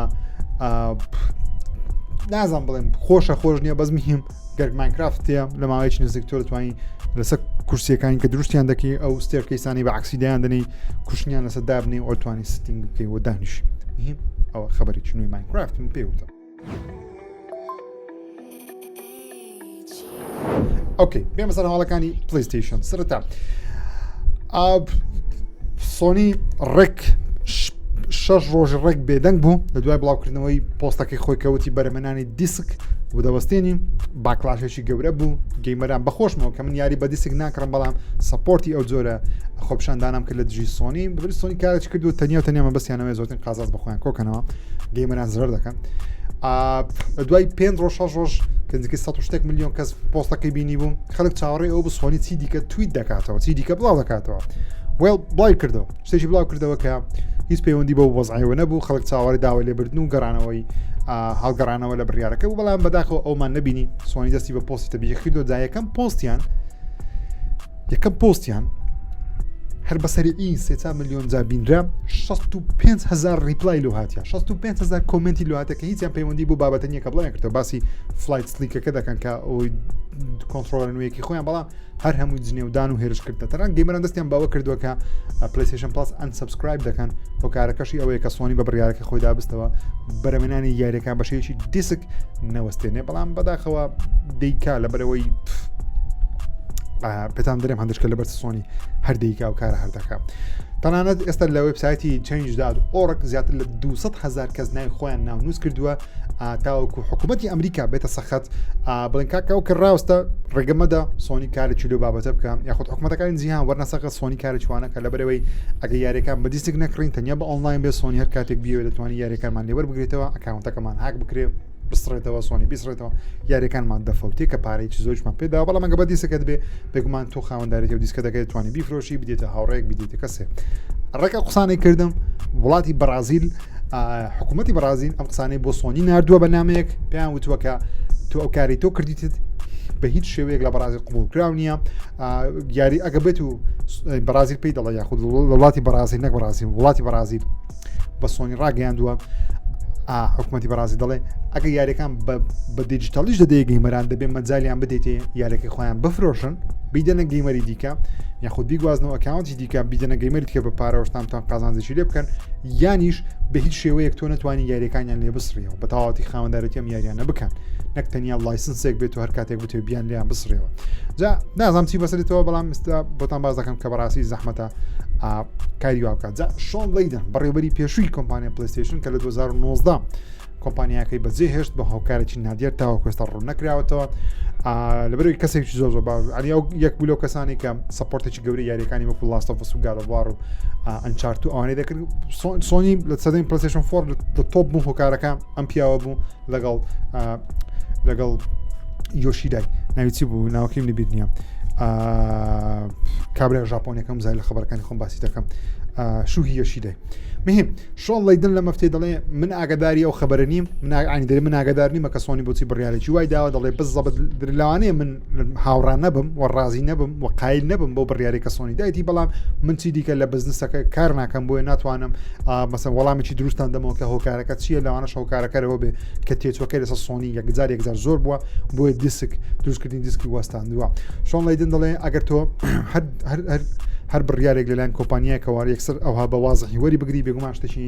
نازان بڵێم خۆش نییە بەس مهم گەرگ ماینکرافتەیە لە ماوەیەکی نزیک تۆ دەتوانین لەسەر کورسیەکانی کە دروستیان دەکەی ئەو ستێرکەیسانی بە عکسیدایان دەنی کوشتنیان لەسەر دابنی ئۆتوانی ستینگ بکەی و دانیش ئەوە خبرێکی نوێی ماینکرافت من پێوتە ئۆکەی بێمە سەر هەواڵەکانی پلەیستەیشن سەرەتا سۆنی ڕێک 6 ڕۆژ ڕێک بێدەنگ بوو لە دوای بڵاوکردنەوەی پۆستەکەی خۆی کەوتی بەرەمەنانی دیسک و دەوەستێنی باکلاشێکی گەورە بوو گەیمەران بەخۆشمەوە کە من یاری بە دیسک ناکڕم بەڵام سەپۆرتی ئەو جۆرە خۆپشاندانم کرد لە دژی سۆنی بەبری سۆنی کارێکی کرد و تەنیامە بەستیانەوەی زۆرترین قازاز بەخۆیان کۆکەنەوە گەیمەران زەر دەکەن دوای 5 ڕۆژ 6 ڕۆژ کە نزیکەی 100 میلیۆن کەس پۆستەکەی بینی بوو خەڵک چاوەڕێی ئەو بە سۆنی چی دیکە تویت دەکاتەوە چی دیکە بڵاو دەکاتەوە بڵاوی کردەوە شتێکی بڵاو کردەوە کە هیچ پەیوەندی بە وەزعیەوە نەبوو خەڵک چاوەڕی داوای لێبردن و گەڕانەوەی هەڵگەڕانەوە لە بڕیارەکە و بەڵام بەداخەوە ئەومان نبینی سۆنی دەستی بە پۆستی تەبیە کردو دا یەکەم پۆستیان هەر بەسەری 3 میلیۆن جا بینرا 65,000 ریپلای لۆ هاتیە 65,000 کۆمنتی لۆ هاتە کە هیچیان پەیوەندی بوو بابەتە نییە کە بڵیان کردەوە باسی فلایت سلیکەکە دەکەن کە ئەوی کۆنتترۆلە نوێیەکی خۆیان بەڵام هەر هەمووی جنێودان و هێرشکردە تەران گەیمەران دەستیان باوە کردووە کە پلەیستەیشن پلاس ئەنسەبسکرایب دەکەن بۆ کارەکەشی ئەوەیە کە سۆنی بە بڕیارەکە خۆی دابستەوە بەرەمێنانی یاریەکان بەشەیەکی دیسک نەوەستێنێ بەڵام بەداخەوە دیکا لەبەرەوەی پێتان دەرێم هەندشکە لەبەر سۆنی هەردەیکا و کارە هەردەکە تەنانەت ئێستا لە وێبسایتی change.org زیاتر لە 200,000 کەس ناوی خۆیان ناونووس کردووە تاوەکو حکوومەتی ئەمریکا بێتە سەخت بڵێن کاکە و کە ڕاستە ڕێگەمەدا سۆنی کارێکی لێ بابەتە بکەم یاخود حکوومەتەکانی جیهان وەرنەسەقە سۆنی کارێکوانەکە لەبەرەوەی ئەگە یاریەکان بە دیستێک نەکڕین تەنیا بە ئۆنلاین بێ سۆنی هەر کاتێک بیەوە دەتوانانی یاریەکانمان لێوەر بگرێتەوە ئەکاونتەکەمان هاک بکرێ بسڕێتەوە سۆنی بیسڕێتەوە یاریەکانمان دەفەوتێ کە پارەیەکی زۆرمان پێدا بەڵام ئەگە بە دیسەکەت بێ بێگومان تۆ خاوەنددارێتی و دیسکە دەکەێت توانی بیفرۆشی بدێتە هاوڕێک بدێتە کەسێ ڕێکە قسانەی کردم وڵاتی بەرازیل حکوومەتی بەرازیل ئەم قسانەی بۆ سۆنی نردووە بە نامەیەک پێیان وتووە کە تۆ ئەو کاری تۆ کردیتت بە هیچ شێوەیەک لە بەرازیل قبول کراو نییە یاری ئەگە بێت و بەرازیل پێی دەڵێ یاخود وڵاتی بەرازیل نەک بەرازیل وڵاتی بەرازیل بە سۆنی ڕاگەیاندووە حکوومەتی بەرازیل دەڵێ ئەگە یاریەکان بە دیجیتالیش دەدەیە گەیمەران دەبێت مەجالیان بدێتێ یاریەکەی خۆیان بفرۆشن بیدەنە گەیمەری دیکە یاخود بیگوازنەوە ئەکاونتی دیکە بیدەنە گەیمەری دیکە بە پارەوەشتانتان قازانجی لێ بکەن یانیش بە هیچ شێوەیەک تۆ نتوانانی یاریەکانیان لێ بسڕیەوە بە تەواوەتی خاوەندارەتی ئەم یاریانە بکەن نەک تەنیا لایسنسێک بێت و هەر کاتێک بتێ بیان لێیان بسڕێەوە جا نازانم چی بەسەرێتەوە بەڵام ئێستا بۆتان باز دەکەم کە بەڕاستی زەحمەتە کاری وا بکات جا شۆن لەیدن بەڕێوەبەری پێشووی کۆمپانیا پلەیستەیشن کە لە 2019 کۆمپانیاکەی بەجێ هێشت بە هاوکارێکی نادیار تاوە کوێستا ڕوو نەکراوەتەوە لەبەرەوەی کەسێکی زۆر یەک بوو لەو کەسانی کە سەپۆرتێکی گەوری یاریەکانی وەکو لاستەفس و گادەوار و ئەنچارت و ئەوانەی دەکرد سۆنی لە سەدەی پلەیستەیشن 4 لە تۆپ بوو هۆکارەکە ئەم پیاوە بوو لەگەڵ یۆشیدای ناوی چی بوو ناوەکەیم لەبیر نییە کابرای ژاپۆنیەکەم زای لە خەبەرەکانی خۆم باسی دەکەم شوهی یۆشیدای مهم شۆن لەیدن لە مەفتەی دەڵێ من ئاگداری ئەو خەبەرە نیم منانی دەری من ئاگدار نیمە کە سۆنی بۆچی بڕیارێکی وای داوە دەڵێ بز زەبەت لەوانەیە من هاوڕان نەبم و ڕازی نەبم و قایل نەبم بۆ بڕیارێک کە سۆنی دایتی بەڵام من چی دیکە لە بزنسەکە کار ناکەم بۆیە ناتوانم مەسەن وەڵامێکی دروستان دەمەوە کە هۆکارەکە چییە لەوانەش هۆکارەکەرەوە بێ کە تێچوەکەی لەسەر سۆنی یەکجار زۆر بووە بۆیە دیسک دروستکردنی دیسکی وەستاندووە شۆن لەیدن دەڵێ ئەگەر تۆ هەر بڕیارێک لەلایەن کۆمپانیایەکەوە یەکسەر ئەوها بە وازەحی وەری بگری بێگومان شتێکی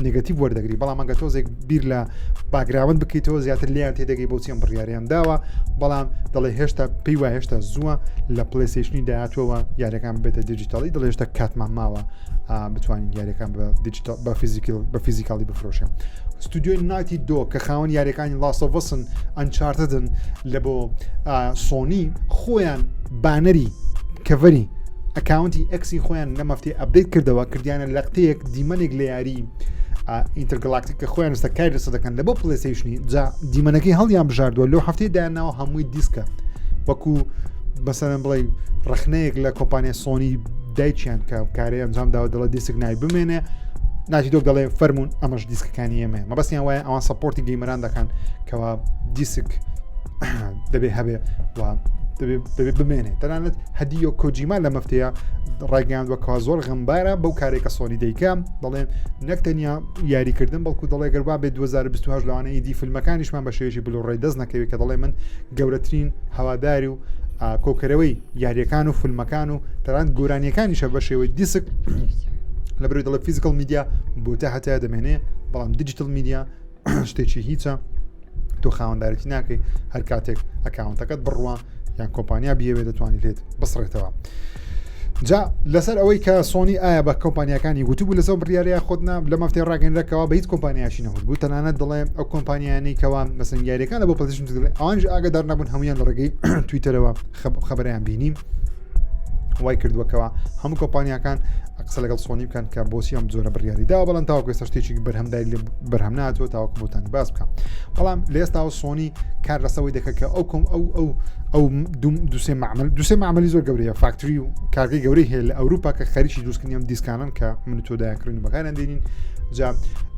نێگەتیڤ وەردەگری بەڵام ئەگە تۆزێک بیر لە باگراوند بکەیتەوە زیاتر لیان تێدەگەی بۆچی ئەم بڕیاریان داوە بەڵام دەڵێ هێشتا پێی وایە هێشتا زووە لە پلەیستەیشنی داهاتوەوە یاریەکان بێتە دیجیتاڵی دەڵێ هێشتا کاتمان ماوە بتوانین یاریەکان بە فیزیکاڵی بفرۆشێن ستودیۆی ناتی دۆ کە خاوەن یاریەکانی لاستەڤسن ئەنچارتدن لە بۆ سۆنی خۆیان بانەری کەڤەری ئەکاونتی ئەکسی خۆیان لە مەفتەی ئەپدەیت کردەوە کردیانە لەقتەیەک دیمەنێک لە یاری ئینتەرگەلاکتیک کە خۆیان ئێستا کاری لەسەر دەکەن لە بۆ پلەیستەیشنی جا دیمەنەکەی هەڵیان بژاردووە لەو هەفتەی دایانناوە هەمووی دیسکە وەکو بەسەرەن بڵێ ڕخنەیەک لە کۆمپانیا سۆنی دایچیان کە کارەیە ئەنجام داوە دەڵە دیسک نای بمێنێ ناتی دۆک دەڵێ فەرمونون ئەمەش دیسکەکانی ئێمە مەبەستیان وایە ئەوان سەپۆرتی گەیمەران دەکەن کەوا دیسک دەبێ هەبێ و دەبێت بمێنێ تەنانەت هەدیۆ کۆجیما لە مەفتەیە ڕایگەاندوەکەوا زۆر غەمبارە بەو کارێکە سۆنی دەیکەم دەڵێن نەکتەنیا یاریکردن بەڵکو دەڵێ گەربا بێت 2028 لەوانە ئیدی فیلمەکانیشمان بە شێوەیەکی بلوڕێی دەست نەکەوێت کە دەڵێ من گەورەترین هەواداری و کۆکەرەوەی یاریەکان و فیلمەکان و تەنانەت گۆرانیەکانیشە بە شێوەی دیسک لەبەرەوەی دەڵێ فیزیکال میدیا بۆتە هەتایە دەمێنێ بەڵام دیجیتال میدیا شتێکی هیچە تۆ خاوەندارەتی ناکەی هەر کاتێک ئەکاونتەکەت بڕوە یان کۆمپانیا بیەوێ دەتوانیت لێت بسڕێتەوە جا لەسەر ئەوەی کە سۆنی ئایا بە کۆمپانیەکانی گوتوبوو لەسەر بڕیاریە خۆتنا لە مەفتەی ڕاگەنرەکەەوە بە هیچ کۆمپانیاشی نەهوت بوو تەنانەت دەڵێ ئەو کۆمپانیانی کەوا مەسن یاریەکان لە بۆ پلەیستەیشن دەڵێ ئەوانش ئاگادار نەبوون هەمویان لە ڕێگەی تویتەرەوە خەبەریان بینیم وای کردووەکەوە هەموو کۆمپانیەکان قسە لەگەڵ سۆنی بکەن کە بۆچی ئەم جۆرە بڕیاری داوە بەڵام تاوەکو ئێستا شتێکی بەرهەمداری لە بەرهەم ناتوە تاوەکو بۆتانی باس بکەم بەڵام لە ئێستاوە سۆنی کار لەسەوەی دەکە کە ئەو دووسێ معمەلی زۆر گەورەیە فاکتوری و کارگەی گەورەی هەیە لە ئەوروپا کە خەریکی دروستکردنی ئەم دیسکانن کە من تۆ دایانکردن و بەکاران دێنین جا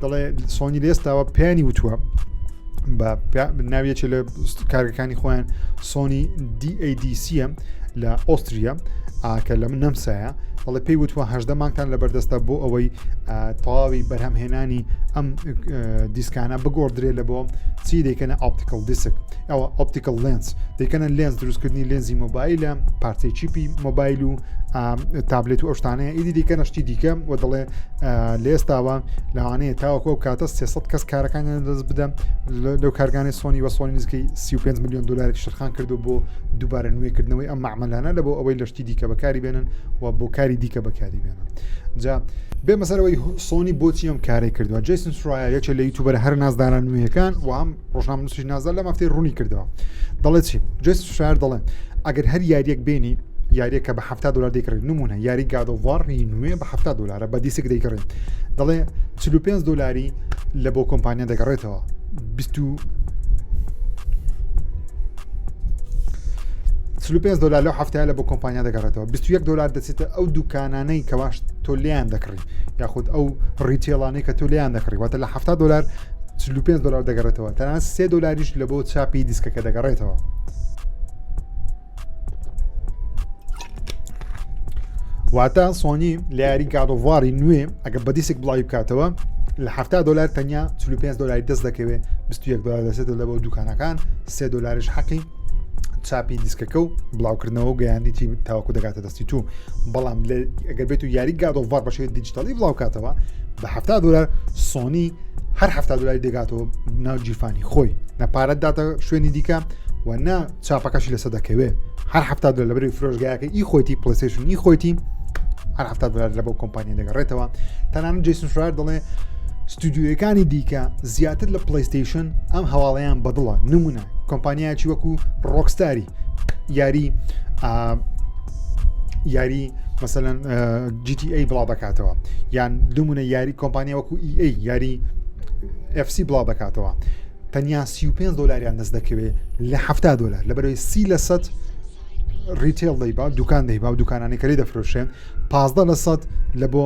دەڵێ سۆنی لە ئێستاوە پێیانی وتووە بە ناویەکی لە کارگەکانی خۆیان سۆنی DADCە لە ئۆستریا کە لە من نەمسایە دەڵێ پێی وتوە 18 مانگتان لە بەردەستە بۆ ئەوەی تەواوی بەرهەمهێنانی ئەم دیسکانە بگۆڕدرێت لە بۆ چی دەیکەنە ئۆپتیکل دیسک ئەوە ئۆپتیکل لێنس دەیکەنە لێنس دروستکردنی لێنزی مۆبایلە پارچەی چیپی مۆبایل و تابلێت و ئەوشتانەیە ئیدی دیکەنە شتی دیکەم و دەڵێ لە ئێستاوە لەوانەیە تاوەکو ئەو کاتە 300 کەس کارەکانیان دەست بدەم لەو کارگانی سۆنی وە سۆنی نزیکەی 35 میلیۆن دلار شرخان کردو بۆ دووبارە نوێکردنەوەی ئەم معمەلانە لە بۆ ئەوەی لە شتی دیکە بەکاری بێنن و بۆ کاری دیکە بەکاری بێنن جا بێ مەسەرەوەی سۆنی بۆچی ئەم کارەی کردووە جیسن شرایە یەکێک لە یوتیوبەرە هەر نازداران نوێیەکان و هەم ڕۆژنامەنووسی نازدار لە مەفتەی ڕوونی کردەوە دەڵێت چی جیسن شرایر دەڵێ ئەگەر هەر یاریەک بێنی یاریەکە بە 70 دلار دەیکڕێت نمونە یاری گادۆڤاری نوێ بە 70 دلار بە دیسک دەیکڕێت دەڵێ 45 دلاری لە بۆ کۆمپانیا دەگەڕێتەوە 25 دلار لەو هەفتەیە لە بۆ کۆمپانیا دەگەڕێتەوە 21 دلار دەچێتە ئەو دوکانانەی کەواش تۆ لیان دەکڕی یاخود ئەو ڕیتێڵانەی کە تۆ لیان دەکڕی واتە لە 70 دلار 45 دلار دەگەڕێتەوە تەنانەت 3 دلاریش لە بۆ چاپی دیسکەکە دەگەڕێتەوە واتە سۆنی لە یاری گادۆڤاری نوێ ئەگە بەدیسێک بڵاوی بکاتەوە لە $70 تەنیا $45 دەست دەکەوێت $21 دەسێتە لە بۆ دوکانەکان $3 حەقی چاپی دیسکەکە و بڵاوکردنەوە گەیاندیتی تاوەکو دەگاتە دەستی تو بەڵام ئەگەر بێت و یاری گادۆڤار بەشێت دیجیتالی بڵاوکاتەوە بە $70 سۆنی هەر $70 دەگاتەوە ناو جیرفانی خۆی نەپارەت داتە شوێنی دیکە و نا چاپەکەشی لەسەر دەکەوێت هەر $70 لە بەری فرۆژگایەکە ئی خۆیتی پلەیستەیشن ئی خۆیتی هەر $70 لە بۆ کۆمپانیا دەگەڕێتەوە تەنانەت جیسن شوار دەڵێ ستودیۆیەکانی دیکە زیاتر لە پلەیستەیشن ئەم هەواڵەیان بەدڵە نمونە کۆمپانیایکی وەکو ڕۆکستاری یاری مثلەن GTA بڵاو دەکاتەوە یان نمونە یاری کۆمپانیا وەکو EA یاری FC بڵاو دەکاتەوە تەنیا $35 دەست دەکەوێت لە $70 لەبەرەوەی 30% ریتیل دەیبا دوکان دەیبا و دوکانانی کەری دەفرۆشێن 15% لە بۆ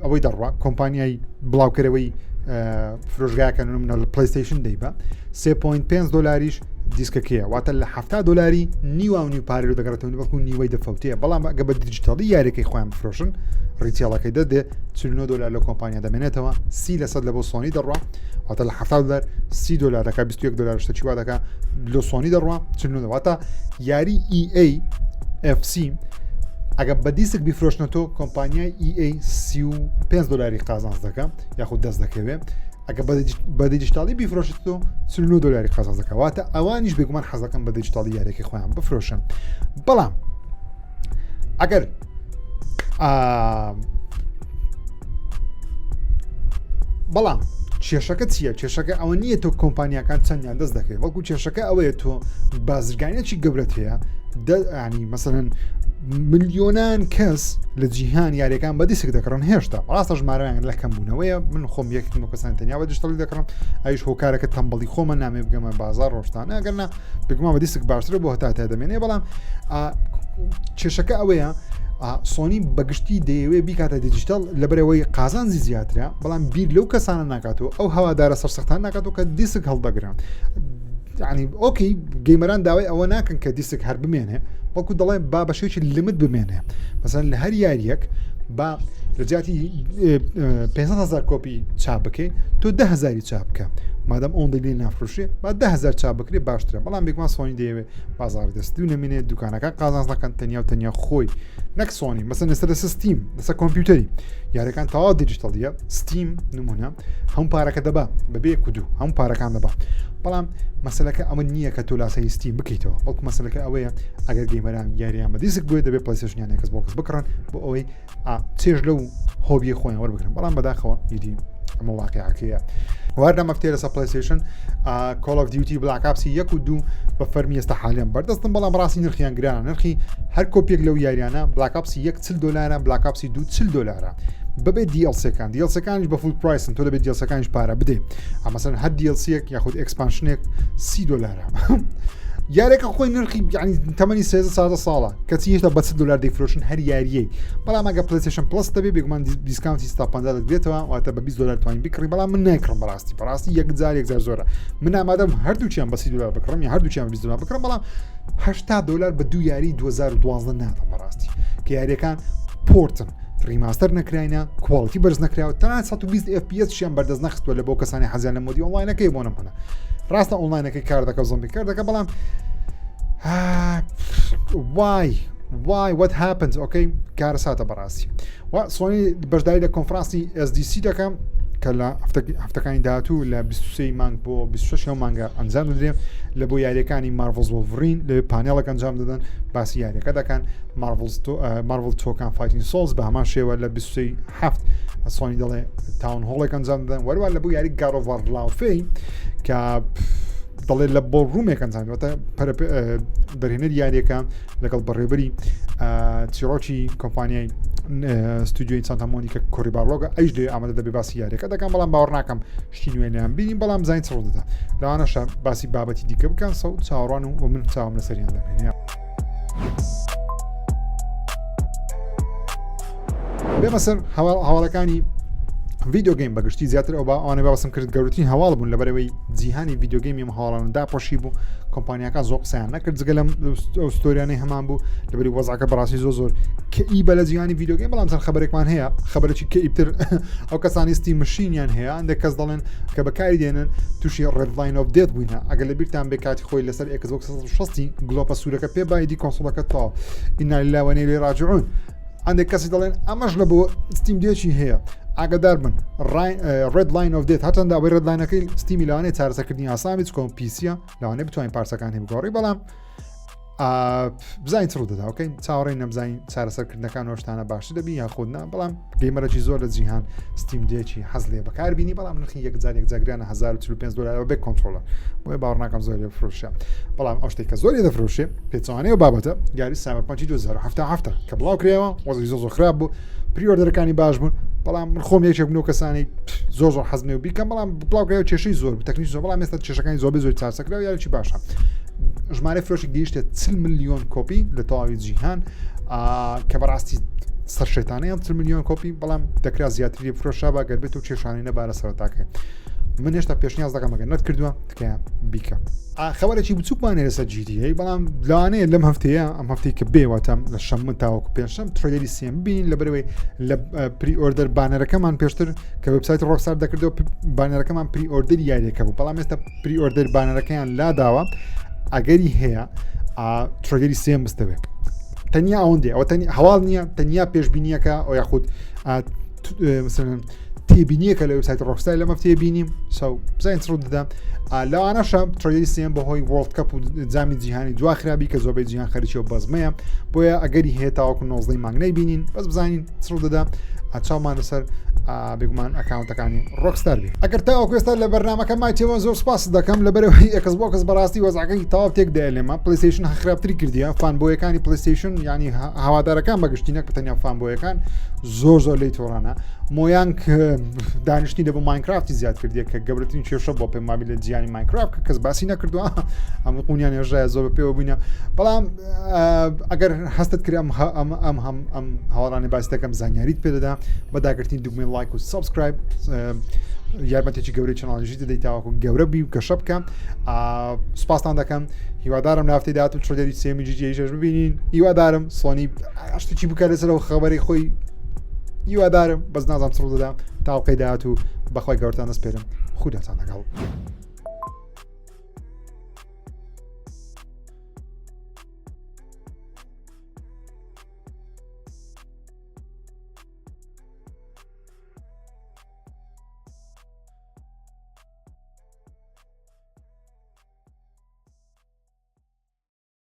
ئەوەی دەڕوا کۆمپانیای بڵاوکەرەوەی فرۆژگایەکە نمونە لە پلەیستەیشن دەیبا $3.5 دیسکەکەیە واتە لە $70 نیوانی پارێ دەگەڕێتەوە بەڵکو نیوەی دەفەوتەیە بەڵام ئەگە بە دیجیتالی یاریەکەی خۆیان بفرۆشن ریتیڵەکەی دەدێ $49 لە کۆمپانیا دەمێنێتەوە 30% لە بۆ سۆنی دەڕوا واتە لە $70 $30 دەکات $21 شتەچی وا دەکات لە سۆنی دەڕوا 49 واتە یاری EA FC ئەگە بە دیسک بیفرۆشنەوە کۆمپانیای EA $35 قازانج دەکات یاخود دەست دەکەوێت ئەگە بە دیجیتالی بیفرۆشتەوە $49 قازانج دەکات واتە ئەوانیش بێگومان حەز دەکەن بە دیجیتالی یاریەکەی خۆیان بفرۆشن بەڵام ئەگەر بەڵام کێشەکە چییە؟ کێشەکە ئەوە نییە تۆ کۆمپانیەکان چەندیان دەست دەکەێت وەکو کێشەکە ئەوەیە تۆ بازرگانیەکی گەورەت هەیە ینی مەسەرەن ملیۆنان کەس لە جیهان یاریەکان بە دیسک دەکڕن هێشتا ڕاستە ژمارەیان لە کەمبوونەوەیە من خۆم یەکم کەسان تەنیا بە دیجیتالی دەکڕم ئەویش هۆکارەکە تەمبەڵی خۆمە نامێ بگەمە بازار ڕۆژتانە ئەگەرنا بگومان بە دیسک باشترە بۆ هەتا تا دەمێنێ بەڵام کێشەکە ئەوەیە سۆنی بەگشتی دەیەوێ بیکاتە دیجیتال لەبەرەوەی قازانجی زیاترە بەڵام بیر لەو کەسانە ناکاتەوە ئەو هەوادارە سەرسەختان ناکاتەوە کە دیسک هەڵدەگران ینی ئۆکەی گەیمەران داوای ئەوە ناکەن کە دیسک هەر بمێنێ بەڵکو دەڵێن با بەشێکی لمت بمێنێ مەسەن لە هەر یاریەک با لە جیاتی 500,000 کۆپی چاپ بکەیت تۆ 10,000 چاپ بکە مادەم ئۆندەلی نافرۆشێ با 10,000 چاپ بکرێ باشترە بەڵام بێگومان سۆنی دەیەوێت بازار دەستی و نەمێنێت دوکانەکە قازانج دەکەن تەنیا و تەنیا خۆی نەک سۆنی مەسەن لەسەر سیستیم لەسەر کۆمپیوتەری یاریەکان تەواو دیجیتالیە ستیم نمونە هەموو پارەکە دەبا بەبێ کودو هەموو پارەکان دەبا بەڵام مەسەلەکە ئەمە نییە کە تۆ لاسەی ستیم بکەیتەوە بەڵکو مەسەلەکە ئەوەیە ئەگەر گەیمەران یاریان بە دیسک بووێت دەبێت پلەیستەیشن ئێکسبۆکس بکڕن بۆ ئەوەی چێژ لەو هۆبیە خۆیان وەربگرن بەڵام بەداخەوە هیدی ئەمە واقعەکەیە وارد مەفتێ لەسەر پلەیستەیشن کۆڵ ئۆف دیوتی بلاک ئاپسی 1 و 2 بە فەرمی ئێستا حالیان بەردەستن بەڵام ڕاستی نرخیان گرانە نرخی هەر کۆپێک لەو یاریانە بلاک ئاپسی 1 $40 بلاک ئاپسی 2 $40 بەبێ دیڵسەکان دیڵسەکانیش بە فول پرایسن تۆ دەبێت دیڵسەکانیش پارە بدەیت ئەمەسەن هەر دیڵسیەک یاخود ئەکسپانشنێک $30 یارێکە خۆی نرخی ینی تەمەنی 13 ساڵە کەچی هێشتا بە $100 دەیفرۆشن هەر یاریەی بەڵام ئەگە پلەیستەیشن پلس دەبێت بێگومان دیسکاونتی تا 50 دەبێتەوە واتە بە $20 توانین بکڕی بەڵام من نایکڕم بەڕاستی یەک زۆرە من ئامادەم هەردووچیان بە $30 بکڕم یا هەردووچیان $20 بکڕم بەڵام $80 بە دوو یاری 2012 ناتە بەڕاستی کە یاریەکان پۆرتن ریماستەر نەکراینە کواڵیتی بەرز نەکراوە تەنانەت 120 FPS شیان بەردەست نەخستووە لە بۆ کەسانی حەزیان لە مۆدی ئۆنلاینەکەی بۆ نەمەنە ڕاستە ئۆنلاینەکەی کار دەکە زۆمبی کار دەکە بەڵام why what happens ئۆکەی کارەساتە بەڕاستی سۆنی بەشداری لە کۆنفرانسی SDC دەکەم کە لە هەفتەکانی داهاتوو لە 23 مانگ بۆ 26 مانگە ئەنجام دەدرێن لە بۆ یاریەکانی مارڤڵز وۆڤرین لە پانێڵێک ئەنجام دەدەن باسی یاریەکە دەکەن مارڤڵ تۆکان فایتین سۆڵز بە هەمان شێوە لە 27 سۆنی دەڵێ تاون هۆڵێک ئەنجام دەدەن وەروە لە بۆ یاری گارۆڤار لاوفەی کە دەڵێت لە بۆ ڕوومێک ئەنجامێتە دەرهێنەر یاریەکان لەگەڵ بەڕێبەری چیرۆکی کۆمپانیای ستودیۆی سانتا مۆنیکا کۆریبارلۆگە ئەیش دێ ئامادە دەبێ باسی یاریەکە دەکەم بەڵام باوەڕ ناکەم شتی نوێنیان بینیم بەڵام زین چڕ دەدا لەوانەشە باسی بابەتی دیکە بکەن سەوت چاوەڕوان و من چاوم لەسەریان دەمێنێ بێمە سەر هەواڵەکانی ڤیدیۆ گەیم بەگشتی زیاتر ئەو ئەوانەی باسم کرد گەورەترین هەواڵ بوون لەبەرەوەی جیهانی ڤیدیۆ گەیمی هەواڵاندا پۆشی بوو کۆمپانیاکان زۆر قسەیان نەکرد جگە لەم ستۆریانەی هەمان بوو لەبەری وەزعەکە بەڕاستی زۆر کەئیبە لە جیهانی ڤیدیۆ گەیم بەڵام چەند خەبەرێکمان هەیە خەبەرێکی کەئیبتر ئەو کەسانی ستی مشینیان هەیە هەندێک کەس دەڵێن کە بەکاری دێنن تووشی ڕێدلاین ئۆف دێت بووینە ئەگەر لە بیرتان بێ کاتی خۆی لەسەر ئێکسبۆکس 60 گلۆپە سوورەکە پێ بایدی کۆنسۆڵەکە تاو ئینا لله و ئینا ئیلەیهی ڕاجعون عندێک کەسی دەڵێن ئەمەش لە بۆ ستیم دێکی هەیە ئاگادار بن ڕێد لاین ئۆف دێت هەتەندا ئەوەی ڕێدلاینەکەی ستیمی لەوانەیە چارەسەرکردنی ئاسامی چکۆم پیسیە لەوانەیە بتوانین پارچەکانی بگۆڕی بەڵام بزانین چڕ دەدا ئۆکەی چاوەڕێی نەبزانین چارەسەرکردنەکان ئەوشتانە باشتر دەبی یاخودنا بەڵام گەیمەرەی زۆر لە جیهان ستیم دێکی حەز لێ بەکاربینی بەڵام نرخی یەکجار یەکجاریانە $1045 بێ کۆنتڕۆلەر بۆیە باوەڕ ناکەم زۆر لێ بفرۆشە بەڵام ئەو شتێک کە زۆری دەفرۆشێ پێچوانەیە و بابەتە یاری سایبەرپانکی 2077 کە بڵاو کرێەوە وەزی زۆر خراپ بوو پریۆردەرەکانی باش بوون بەڵام من خۆم یەکێک بوو کەسانی زۆر حەزم لێ بیکەم بەڵام بڵاوکرێەوە کێشەی زۆر تەکنیکی زۆر بەڵام ئێستا کێشەکانی زۆر زۆر چارەسەرکراوە یاریی باشە ژمارە فرۆشی گەیشتە 40 ملیۆن کۆپی لە تەواوی جیهان کە بەڕاستی سەرشێتانەیە 40 ملیۆن کۆپی بەڵام دەکرا زیاتری فرۆشا بە گەربێت و کێشانەی نەبارە سەرەتاکە من هێشتا پێشنیاز دەکەم ئەگەر نەت کردووە تکایە بیکە خەبەرێکی بچووکمانێ لەسەر GTA بەڵام لەوانەیە لەم هەفتەیە ئەم هەفتەی کە بێوەتەم لە شەممە تاوەکو پێشەم ترۆیلەری سێم بین لەبەرەوەی لە پری ئۆردەر بانەرەکەمان پێشتر کە وبسایت ڕۆکستار دەکردەوە بانەرەکەمان پری ئۆردەر یاریەکە بوو بەڵام ئێستا پری ئۆردەر بانەرەکەیان لاداوە ئەگەری هەیە ترۆیلەری سێم بستەوێت تەنیا ئەوەندێ ئەوە هەواڵ نییە تەنیا پێشبینیەکە ئەو یاخود تێبینیەکە لە وبسایت ڕۆکستار لەمە تێبینیم بزانین چڕ دەدا لەوانەشە ترۆیلەری سێم بەهۆی وۆرڵد کەپ و جامی جیهانی دوا خراپی کە زۆربەی جیهان خەریکی و بەزمەیە بۆیە ئەگەری هەیە تاوەکو 19 مانگنەی بینین بەس بزانین چڕ دەدا چاومان لەسەر بگومان ئەکاونتەکانی ڕۆکستار بێ ئەگەر تاوەکو ئێستا لە بەرنامەکە مایتەوە زۆر سپاس دەکەم لەبەرەوەی ئێکسبۆکس بەڕاستی وەزعەکەی تاوا تێک دەیێنێمە پلەیستەیشن خراپتری کردیە فانبۆیەکانی پلەیستەیشن ینی هەوادارەکان بەگشتینەک بەتەنیا فانبۆیەکان زۆر لی تۆڕانە مۆیان دانیشتنی دەبوو ماینکرافتی زیاد کردیە کە گەورەترین کێشە بۆ پێمابی لە جیهانی ماینکرافت کە کەس باسی نەکردووە هەموو قونیان ێژایە زۆر بەپێوە بووینە بەڵام ئەگەر هەستت کرد ئەم هەواڵانی باسی دەکەم زانیاریت پێدەدا بەداگرتنی دوگمەی لایک و سابسکرایب یارمەتێکی گەورەی چەناڵژی دەدەیتاوەکو گەورە بی و کەشە بکەم سوپاسان دەکەم هیوادارم لە هەفتەی داهاتوو ترۆیلەری سێمی GTA ببینین هیوادارم سۆنی شتێکی بکات لەسەرەوە خەبەری خۆی هیوادارم بەس نازانم چڕ دەدام تاوقەی داهاتوو بەخوای گەورەتان دەسپێرم خوداتان لەگەڵ